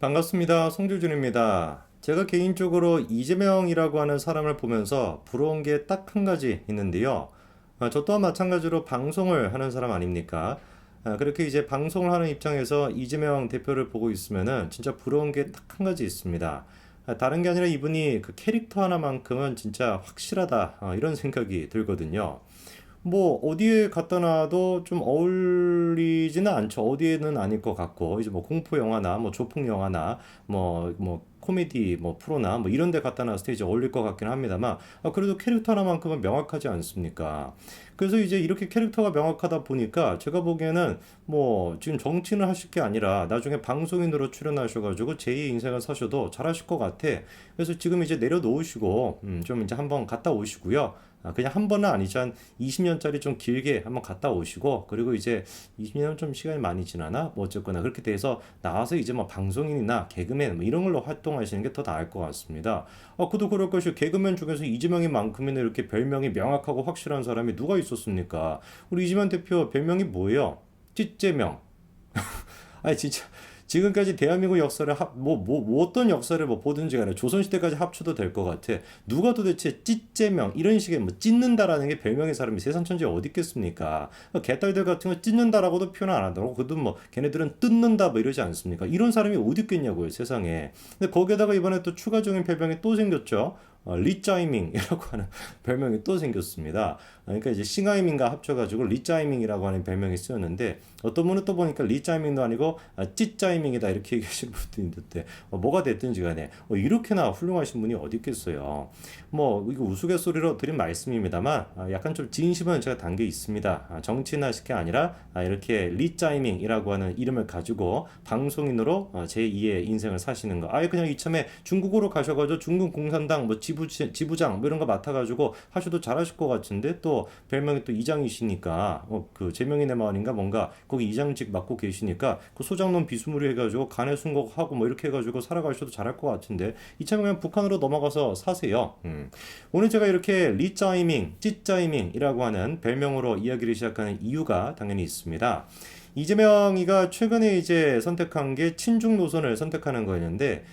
반갑습니다. 송주준입니다. 제가 개인적으로 이재명이라고 하는 사람을 보면서 부러운 게 딱 한 가지 있는데요. 저 또한 마찬가지로 방송을 하는 사람 아닙니까? 그렇게 이제 방송을 하는 입장에서 이재명 대표를 보고 있으면은 진짜 부러운 게 딱 한 가지 있습니다. 다른 게 아니라 이분이 그 캐릭터 하나만큼은 진짜 확실하다, 이런 생각이 들거든요. 뭐 어디에 갖다 놔도 좀 어울리지는 않죠. 어디에는 아닐 것 같고 이제 뭐 공포 영화나 뭐 조폭 영화나 뭐 코미디 뭐 프로나 뭐 이런 데 갖다 놨을 때 이제 어울릴 것 같긴 합니다만 그래도 캐릭터 하나만큼은 명확하지 않습니까? 그래서 이제 이렇게 캐릭터가 명확하다 보니까 제가 보기에는 뭐 지금 정치는 하실 게 아니라 나중에 방송인으로 출연하셔가지고 제2의 인생을 사셔도 잘하실 것 같아. 그래서 지금 이제 내려놓으시고 좀 이제 한번 갔다 오시고요. 그냥 한 번은 아니죠. 한 20년짜리 좀 길게 한번 갔다 오시고, 그리고 이제 20년 좀 시간이 많이 지나나? 뭐 어쨌거나 그렇게 돼서 나와서 이제 뭐 방송인이나 개그맨 뭐 이런 걸로 활동하시는 게 더 나을 것 같습니다. 그도 그럴 것이고, 개그맨 중에서 이재명이만큼이나 이렇게 별명이 명확하고 확실한 사람이 누가 있었습니까? 우리 이재명 대표 별명이 뭐예요? 찌재명. 아니 진짜 지금까지 대한민국 역사를 뭐 어떤 역사를 뭐 보든지 간에 조선시대까지 합쳐도 될 것 같아. 누가 도대체 찢제명 이런 식의 뭐 찢는다라는 게 별명의 사람이 세상 천지에 어디 있겠습니까? 개딸들 같은 거 찢는다라고도 표현 안 하더라고. 그도 뭐 걔네들은 뜯는다 뭐 이러지 않습니까? 이런 사람이 어디 있겠냐고요, 세상에. 근데 거기에다가 이번에 또 추가적인 별명이 또 생겼죠. 리짜이밍이라고 하는 별명이 또 생겼습니다. 그러니까 이제 싱하이밍과 합쳐가지고 리짜이밍이라고 하는 별명이 쓰였는데 어떤 분은 또 보니까 리짜이밍도 아니고 찌짜이밍이다 이렇게 얘기하시는 분도 있는데 뭐가 됐든지 간에 이렇게나 훌륭하신 분이 어디 있겠어요. 뭐 이거 우스갯소리로 드린 말씀입니다만 약간 좀 진심은 제가 담겨 있습니다. 정치나 하실 게 아니라 이렇게 리짜이밍이라고 하는 이름을 가지고 방송인으로 제2의 인생을 사시는 거. 아예 그냥 이참에 중국으로 가셔가지고 중국 공산당 뭐 지부장 뭐 이런 거 맡아가지고 하셔도 잘하실 것 같은데 또 별명이 또 이장이시니까 그 제명인의 마을인가 뭔가 거기 이장직 맡고 계시니까 그 소장농 비스무리 해가지고 간에 순곡하고 뭐 이렇게 해가지고 살아가셔도 잘할 것 같은데 이참에 그냥 북한으로 넘어가서 사세요. 오늘 제가 이렇게 리짜이밍, 찌짜이밍이라고 하는 별명으로 이야기를 시작하는 이유가 당연히 있습니다. 이재명이가 최근에 이제 선택한 게 친중 노선을 선택하는 거였는데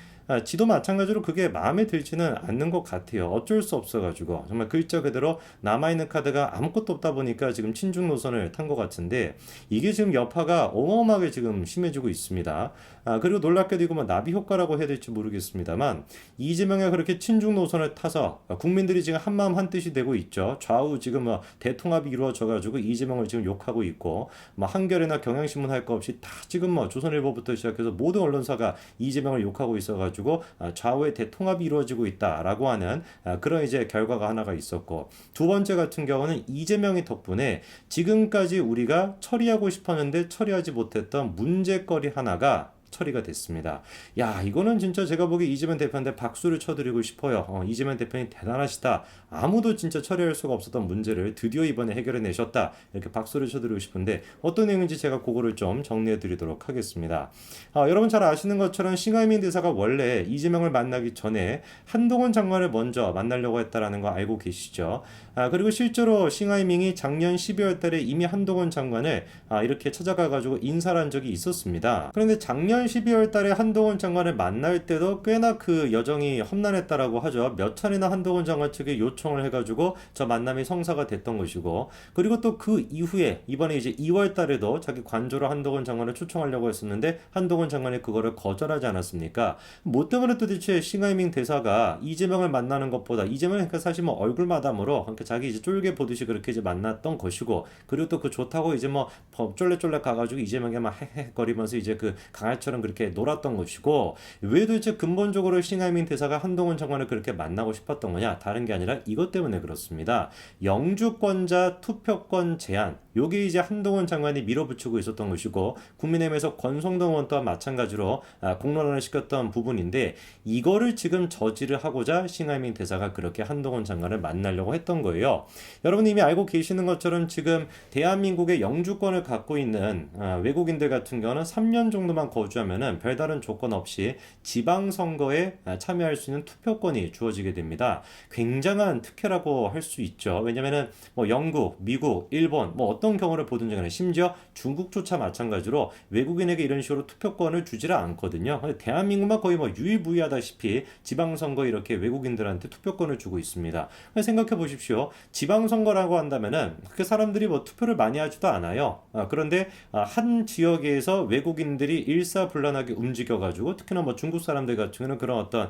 지도 마찬가지로 그게 마음에 들지는 않는 것 같아요. 어쩔 수 없어가지고 정말 글자 그대로 남아있는 카드가 아무것도 없다 보니까 지금 친중 노선을 탄 것 같은데 이게 지금 여파가 어마어마하게 지금 심해지고 있습니다. 그리고 놀랍게도 이거 뭐 나비 효과라고 해야 될지 모르겠습니다만 이재명이 그렇게 친중 노선을 타서 국민들이 지금 한마음 한뜻이 되고 있죠. 좌우 지금 뭐 대통합이 이루어져가지고 이재명을 지금 욕하고 있고 뭐 한겨레나 경향신문 할 거 없이 다 지금 뭐 조선일보부터 시작해서 모든 언론사가 이재명을 욕하고 있어가지고 좌우의 대통합이 이루어지고 있다라고 하는 그런 이제 결과가 하나가 있었고 두 번째 같은 경우는 이재명이 덕분에 지금까지 우리가 처리하고 싶었는데 처리하지 못했던 문제거리 하나가 처리가 됐습니다. 야, 이거는 진짜 제가 보기 이재명 대표한테 박수를 쳐드리고 싶어요. 이재명 대표님 대단하시다. 아무도 진짜 처리할 수가 없었던 문제를 드디어 이번에 해결해 내셨다. 이렇게 박수를 쳐드리고 싶은데 어떤 내용인지 제가 그거를 좀 정리해 드리도록 하겠습니다. 여러분 잘 아시는 것처럼 싱하이민 대사가 원래 이재명을 만나기 전에 한동훈 장관을 먼저 만나려고 했다라는 거 알고 계시죠? 그리고 실제로 싱하이밍이 작년 12월 달에 이미 한동훈 장관을 이렇게 찾아가가지고 인사를 한 적이 있었습니다. 그런데 작년 12월 달에 한동훈 장관을 만날 때도 꽤나 그 여정이 험난했다라고 하죠. 몇 차례나 한동훈 장관 측에 요청을 해가지고 저 만남이 성사가 됐던 것이고 그리고 또 그 이후에 이번에 이제 2월 달에도 자기 관조로 한동훈 장관을 초청하려고 했었는데 한동훈 장관이 그거를 거절하지 않았습니까? 뭐 때문에 도대체 싱하이밍 대사가 이재명을 만나는 것보다 이재명은 그러니까 사실 뭐 얼굴 마담으로 그러니까 자기 이제 쫄개 보듯이 그렇게 이제 만났던 것이고 그리고 또 그 좋다고 이제 뭐 쫄래쫄래 가가지고 이재명이 막 헤헤거리면서 이제 그 강아지처럼 그렇게 놀았던 것이고 왜 도대체 근본적으로 싱하이밍 대사가 한동훈 장관을 그렇게 만나고 싶었던 거냐? 다른 게 아니라 이것 때문에 그렇습니다. 영주권자 투표권 제한 요게 이제 한동훈 장관이 밀어붙이고 있었던 것이고 국민의힘에서 권성동 의원 또한 마찬가지로 공론화를 시켰던 부분인데 이거를 지금 저지를 하고자 싱하이밍 대사가 그렇게 한동훈 장관을 만나려고 했던 거예요. 여러분 이미 알고 계시는 것처럼 지금 대한민국의 영주권을 갖고 있는 외국인들 같은 경우는 3년 정도만 거주하면은 별다른 조건 없이 지방선거에 참여할 수 있는 투표권이 주어지게 됩니다. 굉장한 특혜라고 할 수 있죠. 왜냐면은 뭐 영국, 미국, 일본 뭐 어떤 어떤 경우를 보든지 간에 심지어 중국조차 마찬가지로 외국인에게 이런 식으로 투표권을 주지를 않거든요. 대한민국만 거의 뭐 유일무이하다시피 지방선거 이렇게 외국인들한테 투표권을 주고 있습니다. 생각해 보십시오. 지방선거라고 한다면은 그 사람들이 뭐 투표를 많이 하지도 않아요. 그런데 한 지역에서 외국인들이 일사불란하게 움직여가지고 특히나 뭐 중국 사람들 같은 경우는 그런 어떤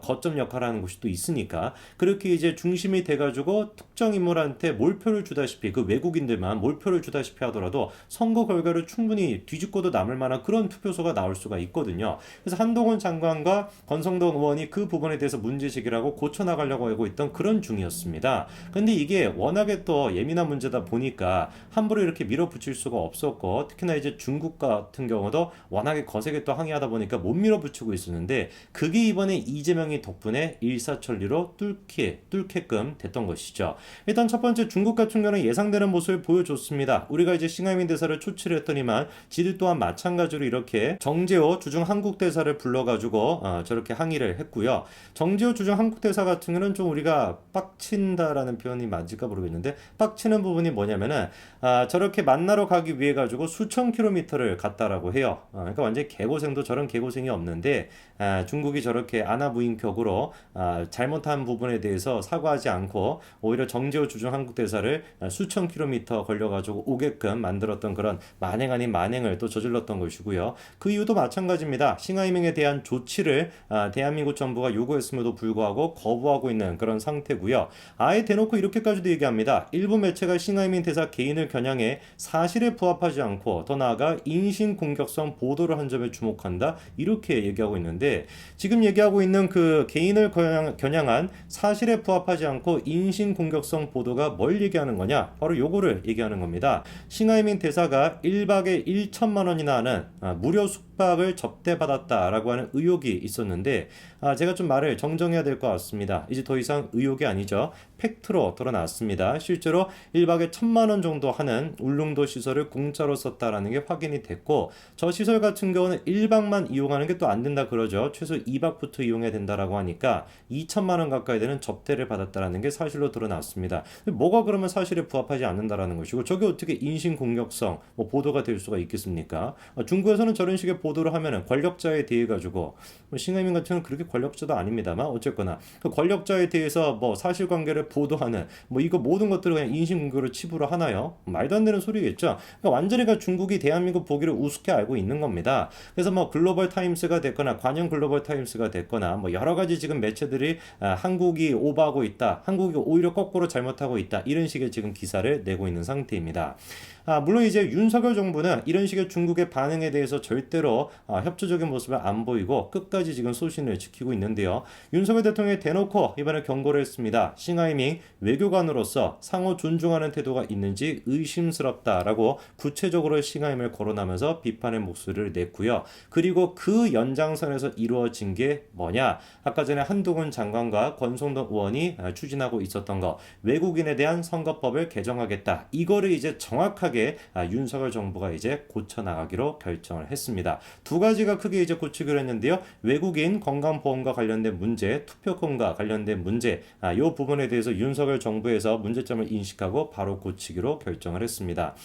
거점 역할을 하는 곳이 또 있으니까 그렇게 이제 중심이 돼가지고 특정 인물한테 몰표를 주다시피 그 외국인들만 몰표를 주다시피 하더라도 선거 결과를 충분히 뒤집고도 남을 만한 그런 투표소가 나올 수가 있거든요. 그래서 한동훈 장관과 권성동 의원이 그 부분에 대해서 문제 제기를 하고 고쳐나가려고 하고 있던 그런 중이었습니다. 근데 이게 워낙에 또 예민한 문제다 보니까 함부로 이렇게 밀어붙일 수가 없었고 특히나 이제 중국 같은 경우도 워낙에 거세게 또 항의하다 보니까 못 밀어붙이고 있었는데 그게 이번에 이재명이 덕분에 일사천리로 뚫게끔 됐던 것이죠. 일단 첫 번째 중국 같은 경우는 예상되는 모습을 보여줬습니다. 우리가 이제 싱하이민 대사를 초치를 했더니만 지들 또한 마찬가지로 이렇게 정재호 주중 한국 대사를 불러가지고 저렇게 항의를 했고요. 정재호 주중 한국 대사 같은 경우는 좀 우리가 빡친다라는 표현이 맞을까 모르겠는데 빡치는 부분이 뭐냐면은 저렇게 만나러 가기 위해 가지고 수천 킬로미터를 갔다라고 해요. 그러니까 완전 개고생도 저런 개고생이 없는데 중국이 저렇게 아나무인격으로 잘못한 부분에 대해서 사과하지 않고 오히려 정재호 주중 한국 대사를 수천 킬로미터 걸려가지고 오게끔 만들었던 그런 만행 아닌 만행을 또 저질렀던 것이고요. 그 이유도 마찬가지입니다. 싱하이밍에 대한 조치를 대한민국 정부가 요구했음에도 불구하고 거부하고 있는 그런 상태고요. 아예 대놓고 이렇게까지도 얘기합니다. 일부 매체가 싱하이밍 대사 개인을 겨냥해 사실에 부합하지 않고 더 나아가 인신공격성 보도를 한 점에 주목한다. 이렇게 얘기하고 있는데 지금 얘기하고 있는 그 개인을 겨냥한 사실에 부합하지 않고 인신공격성 보도가 뭘 얘기하는 거냐? 바로 요거를 얘기하는 겁니다. 싱하이밍 대사가 1박에 1천만 원이나 하는 무료 숙박을 접대받았다라고 하는 의혹이 있었는데 제가 좀 말을 정정해야 될 것 같습니다. 이제 더 이상 의혹이 아니죠. 팩트로 드러났습니다. 실제로 1박에 1,000만 원 정도 하는 울릉도 시설을 공짜로 썼다라는 게 확인이 됐고 저 시설 같은 경우는 1박만 이용하는 게 또 안 된다 그러죠. 최소 2박부터 이용해야 된다라고 하니까 2천만 원 가까이 되는 접대를 받았다라는 게 사실로 드러났습니다. 뭐가 그러면 사실에 부합하지 않는다라는 것이고 저게 어떻게 인신공격성 보도가 될 수가 있겠습니까? 중국에서는 저런 식의 보도를 하면은 권력자에 대해 가지고 싱하이밍 같은 경우는 그렇게 권력자도 아닙니다만 어쨌거나 그 권력자에 대해서 뭐 사실관계를 보도하는 이거 모든 것들을 그냥 인신공격으로 치부를 하나요? 말도 안 되는 소리겠죠. 그러니까 완전히 중국이 대한민국 보기를 우습게 알고 있는 겁니다. 그래서 글로벌 타임스가 됐거나 관영 글로벌 타임스가 됐거나 여러 가지 지금 매체들이 한국이 오버하고 있다, 한국이 오히려 거꾸로 잘못하고 있다 이런 식의 지금 기사를 내고 있는 상태입니다. 물론 이제 윤석열 정부는 이런 식의 중국의 반응에 대해서 절대로 협조적인 모습을 안 보이고 끝까지 지금 소신을 지키고 있는데요. 윤석열 대통령이 대놓고 이번에 경고를 했습니다. 싱하이밍 외교관으로서 상호 존중하는 태도가 있는지 의심스럽다라고 구체적으로 싱하이밍을 거론하면서 비판의 목소리를 냈고요. 그리고 그 연장선에서 이루어진 게 뭐냐? 아까 전에 한동훈 장관과 권성동 의원이 추진하고 있었던 거 외국인에 대한 선거법을 개정하겠다. 이거를 이제 정확하게 윤석열 정부가 이제 고쳐나가기로 결정을 했습니다. 두 가지가 크게 이제 고치기로 했는데요. 외국인 건강보험과 관련된 문제, 투표권과 관련된 문제, 이 부분에 대해서 윤석열 정부에서 문제점을 인식하고 바로 고치기로 결정을 했습니다.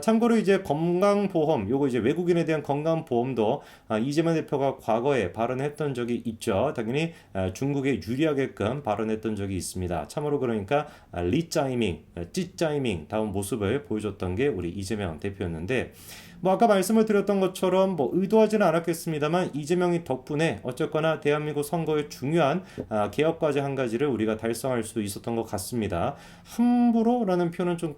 참고로 이제 건강보험, 요거 이제 외국인에 대한 건강보험도 이재명 대표가 과거에 발언했던 적이 있죠. 당연히 중국에 유리하게끔 발언했던 적이 있습니다. 참으로 그러니까 리짜이밍, 찌짜이밍 다운 모습을 보여줬던 게 우리 이재명 대표였는데 아까 말씀을 드렸던 것처럼 의도하지는 않았겠습니다만 이재명이 덕분에 어쨌거나 대한민국 선거의 중요한 개혁 과제 한 가지를 우리가 달성할 수 있었던 것 같습니다. 함부로라는 표현은 좀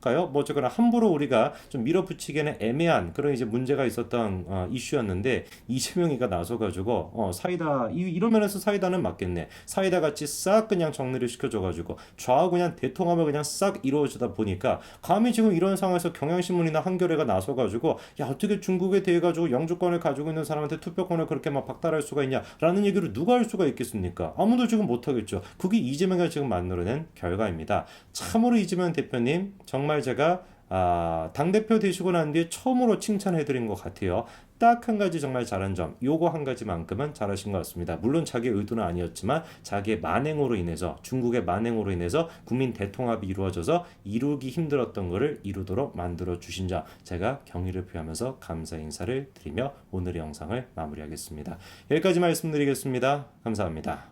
가요? 어쨌거나 함부로 우리가 좀 밀어붙이기에는 애매한 그런 이제 문제가 있었던 이슈였는데 이재명이가 나서가지고 사이다 이런 면에서 사이다는 맞겠네. 사이다 같이 싹 그냥 정리를 시켜줘가지고 좌우 그냥 대통합을 그냥 싹 이루어지다 보니까 감히 지금 이런 상황에서 경향신문이나 한겨레가 나서가지고 야 어떻게 중국에 대해 가지고 영주권을 가지고 있는 사람한테 투표권을 그렇게 박탈할 수가 있냐라는 얘기를 누가 할 수가 있겠습니까? 아무도 지금 못하겠죠. 그게 이재명이 지금 만들어낸 결과입니다. 참으로 이재명 대표님 정말 제가 당대표 되시고 난 뒤에 처음으로 칭찬해드린 것 같아요. 딱 한 가지 정말 잘한 점, 요거 한 가지만큼은 잘하신 것 같습니다. 물론 자기의 의도는 아니었지만 자기의 만행으로 인해서, 중국의 만행으로 인해서 국민 대통합이 이루어져서 이루기 힘들었던 것을 이루도록 만들어 주신 점, 제가 경의를 표하면서 감사 인사를 드리며 오늘의 영상을 마무리하겠습니다. 여기까지 말씀드리겠습니다. 감사합니다.